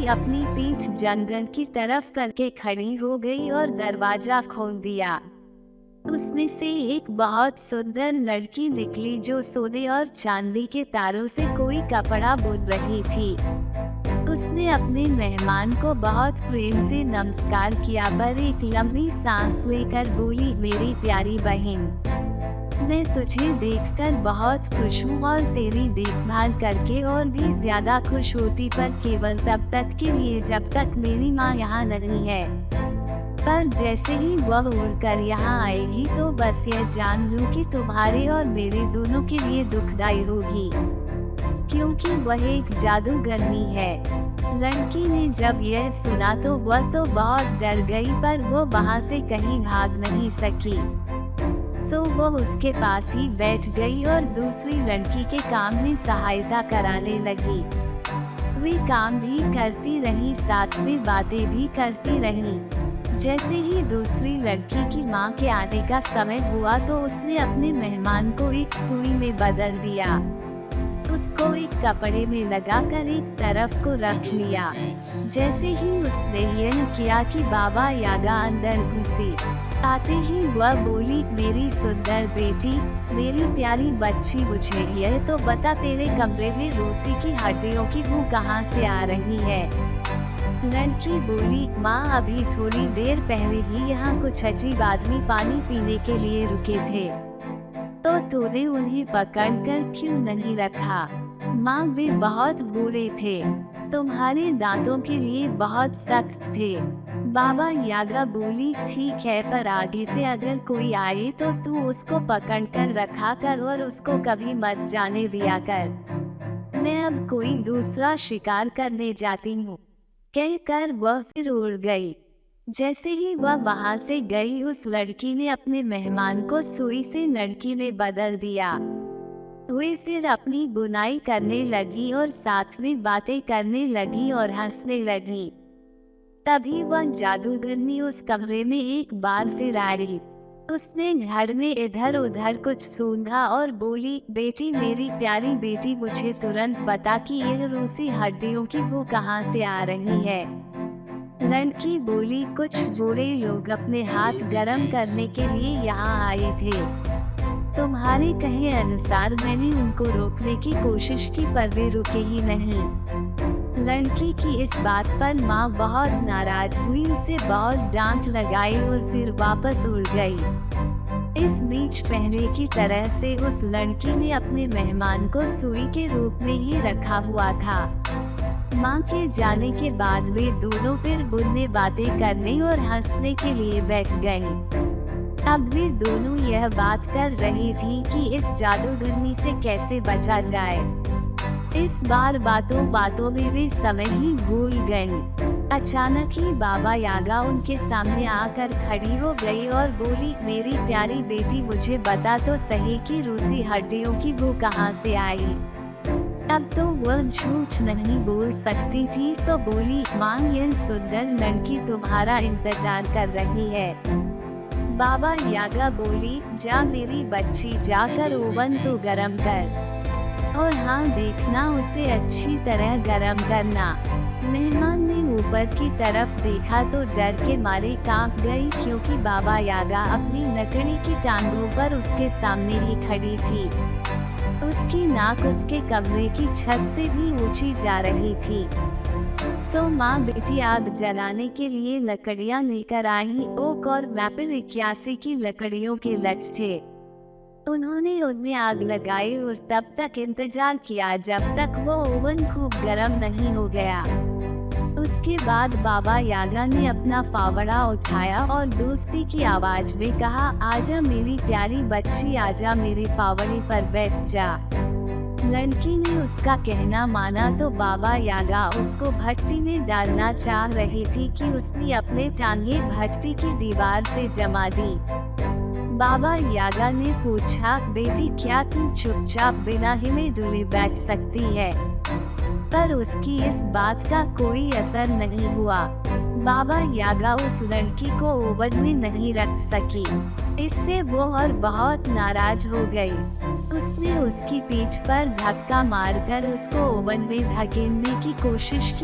बोली अपनी पीठ जंगल की तरफ करके खड़ी हो गई और दरवाजा खोल दिया। उसमें से एक बहुत सुंदर लड़की निकली जो सोने और चांदी के तारों से कोई कपड़ा बुन रही थी। उसने अपने मेहमान को बहुत प्रेम से नमस्कार किया पर एक लंबी सांस लेकर बोली, मेरी प्यारी बहन, मैं तुझे देखकर बहुत खुश हूँ और तेरी देखभाल करके और भी ज्यादा खुश होती, पर केवल तब तक के लिए जब तक मेरी माँ यहाँ नहीं है। पर जैसे ही वह उड़कर यहाँ आएगी तो बस यह जान लूँ कि तुम्हारे और मेरे दोनों के लिए दुखदाई होगी, क्योंकि वह एक जादूगरनी है। लड़की ने जब यह सुना तो वह तो बहुत डर गई, पर वो वहाँ से कहीं भाग नहीं सकी। सो वो उसके पास ही बैठ गई और दूसरी लड़की के काम में सहायता कराने लगी। वे काम भी करती रही, साथ में बातें भी करती रही। जैसे ही दूसरी लड़की की माँ के आने का समय हुआ तो उसने अपने मेहमान को एक सुई में बदल दिया। उसको एक कपड़े में लगाकर एक तरफ को रख लिया। जैसे ही उसने यह किया कि बाबा यागा अंदर घुसी। आते ही वह बोली, मेरी सुंदर बेटी, मेरी प्यारी बच्ची, मुझे यह तो बता, तेरे कमरे में रूसी की हड्डियों की बू कहाँ से आ रही है? लड़की बोली, माँ, अभी थोड़ी देर पहले ही यहाँ कुछ अजीब आदमी पानी पीने के लिए रुके थे, तो तूने उन्हें पकड़कर क्यों नहीं रखा? माँ, वे बहुत बुरे थे, तुम्हारे दांतों के लिए बहुत सख्त थे। बाबा यागा बोली, ठीक है, पर आगे से अगर कोई आए तो तू उसको पकड़कर रखा कर और उसको कभी मत जाने दिया कर। मैं अब कोई दूसरा शिकार करने जाती हूँ, कहकर वह फिर उड़ गई। जैसे ही वह वहाँ से गई, उस लड़की ने अपने मेहमान को सुई से लड़की में बदल दिया। वे फिर अपनी बुनाई करने लगी और साथ में बातें करने लगी और हंसने लगी। तभी वह जादूगरनी उस कमरे में एक बार फिर आई। उसने घर में इधर उधर कुछ सूंघा और बोली, बेटी, मेरी प्यारी बेटी, मुझे तुरंत बता कि यह रूसी हड्डियों की बू कहाँ से आ रही है। लड़की बोली, कुछ बुरे लोग अपने हाथ गरम करने के लिए यहाँ आए थे। तुम्हारे कहे अनुसार मैंने उनको रोकने की कोशिश की, पर वे रुके ही नहीं। लड़की की इस बात पर माँ बहुत नाराज हुई, उसे बहुत डांट लगाई और फिर वापस उड़ गई। इस बीच पहले की तरह से उस लड़की ने अपने मेहमान को सुई के रूप में ही रखा हुआ था। माँ के जाने के बाद वे दोनों फिर बुनने, बातें करने और हंसने के लिए बैठ गए। अब वे दोनों यह बात कर रही थी कि इस जादूगरनी से कैसे बचा जाए। इस बार बातों बातों में वे समय ही भूल गईं। अचानक ही बाबा यागा उनके सामने आकर खड़ी हो गई और बोली, मेरी प्यारी बेटी, मुझे बता तो सही कि रूसी हड्डियों की बू कहाँ से आई? अब तो वह झूठ नहीं बोल सकती थी, सो बोली, माँ, यह सुंदर लड़की तुम्हारा इंतजार कर रही है। बाबा यागा बोली, जा मेरी बच्ची, जाकर ओवन तो गरम कर, और हाँ देखना, उसे अच्छी तरह गरम करना। मेहमान ने ऊपर की तरफ देखा तो डर के मारे कांप गई, क्योंकि बाबा यागा अपनी लकड़ी की टांगों पर उसके सामने ही खड़ी थी। उसकी नाक उसके कमरे की छत से भी ऊंची जा रही थी। सो माँ बेटी आग जलाने के लिए लकड़ियाँ लेकर आई। ओक और मैपल 81 की लकड़ियों के लठ थे। उन्होंने उनमें आग लगाई और तब तक इंतजार किया जब तक वो ओवन खूब गर्म नहीं हो गया। उसके बाद बाबा यागा ने अपना फावड़ा उठाया और दोस्ती की आवाज में कहा, आजा मेरी प्यारी बच्ची, आजा मेरे फावड़े पर बैठ जा। लड़की ने उसका कहना माना तो बाबा यागा उसको भट्टी में डालना चाह रही थी कि उसने अपने टांगे भट्टी की दीवार से जमा दी। बाबा यागा ने पूछा, बेटी, क्या तू चुपचाप बिना हिले डुले बैठ सकती है? पर उसकी इस बात का कोई असर नहीं हुआ। बाबा यागा उस लड़की को ओवन में नहीं रख सकी। इससे वो और बहुत नाराज हो गई। उसने उसकी पीठ पर धक्का मारकर उसको ओवन में धकेलने की कोशिश की